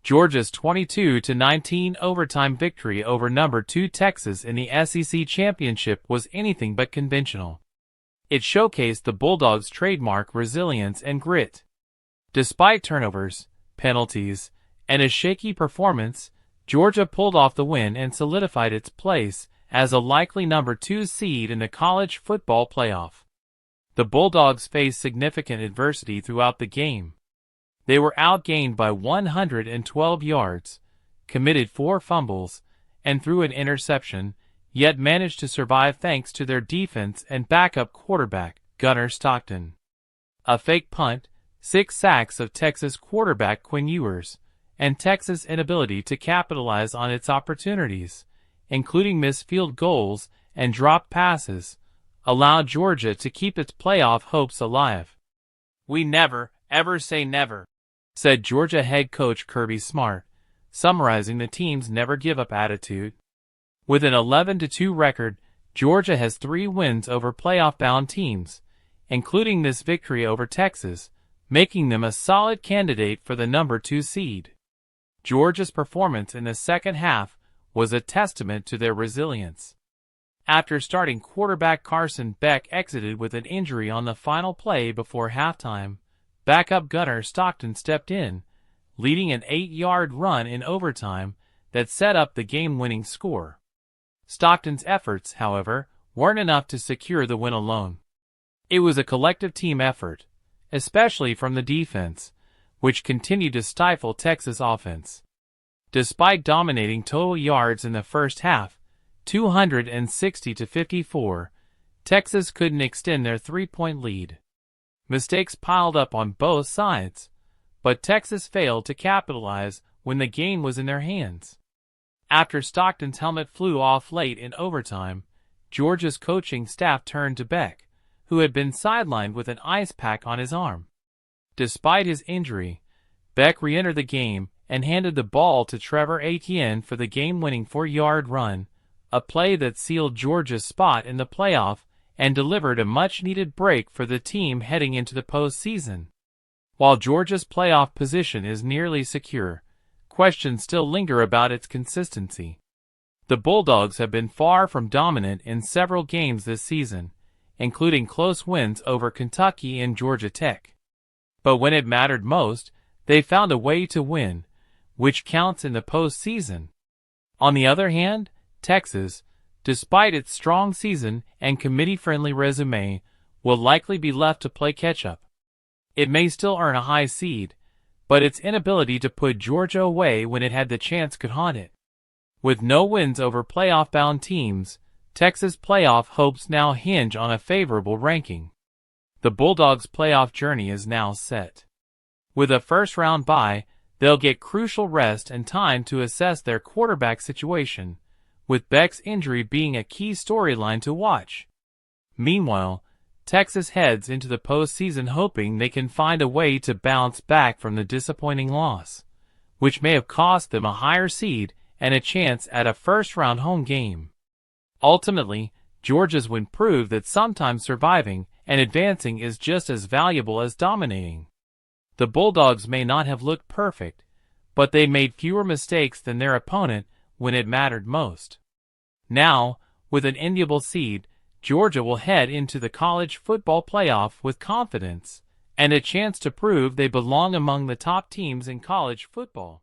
Georgia's 22-19 overtime victory over number 2 Texas in the SEC Championship was anything but conventional. It showcased the Bulldogs' trademark resilience and grit. Despite turnovers, penalties, and a shaky performance, Georgia pulled off the win and solidified its place as a likely number 2 seed in the college football playoff. The Bulldogs faced significant adversity throughout the game. They were outgained by 112 yards, committed 4 fumbles, and threw an interception, yet managed to survive thanks to their defense and backup quarterback, Gunner Stockton. A fake punt, 6 sacks of Texas quarterback Quinn Ewers, and Texas' inability to capitalize on its opportunities, including missed field goals and dropped passes, allowed Georgia to keep its playoff hopes alive. "We never, ever say never," said Georgia head coach Kirby Smart, summarizing the team's never-give-up attitude. With an 11-2 record, Georgia has 3 wins over playoff-bound teams, including this victory over Texas, making them a solid candidate for the number 2 seed. Georgia's performance in the second half was a testament to their resilience. After starting quarterback Carson Beck exited with an injury on the final play before halftime, backup Gunner Stockton stepped in, leading an 8-yard run in overtime that set up the game-winning score. Stockton's efforts, however, weren't enough to secure the win alone. It was a collective team effort, especially from the defense, which continued to stifle Texas' offense. Despite dominating total yards in the first half, 260-54, Texas couldn't extend their 3-point lead. Mistakes piled up on both sides, but Texas failed to capitalize when the game was in their hands. After Stockton's helmet flew off late in overtime, Georgia's coaching staff turned to Beck, who had been sidelined with an ice pack on his arm. Despite his injury, Beck re-entered the game and handed the ball to Trevor Etienne for the game-winning 4-yard run, a play that sealed Georgia's spot in the playoff and delivered a much-needed break for the team heading into the postseason. While Georgia's playoff position is nearly secure, questions still linger about its consistency. The Bulldogs have been far from dominant in several games this season, including close wins over Kentucky and Georgia Tech. But when it mattered most, they found a way to win, which counts in the postseason. On the other hand, Texas, despite its strong season and committee-friendly resume, will likely be left to play catch-up. It may still earn a high seed, but its inability to put Georgia away when it had the chance could haunt it. With no wins over playoff-bound teams, Texas' playoff hopes now hinge on a favorable ranking. The Bulldogs' playoff journey is now set. With a first-round bye, they'll get crucial rest and time to assess their quarterback situation, with Beck's injury being a key storyline to watch. Meanwhile, Texas heads into the postseason hoping they can find a way to bounce back from the disappointing loss, which may have cost them a higher seed and a chance at a first-round home game. Ultimately, Georgia's win proved that sometimes surviving and advancing is just as valuable as dominating. The Bulldogs may not have looked perfect, but they made fewer mistakes than their opponent when it mattered most. Now, with an enviable seed, Georgia will head into the college football playoff with confidence and a chance to prove they belong among the top teams in college football.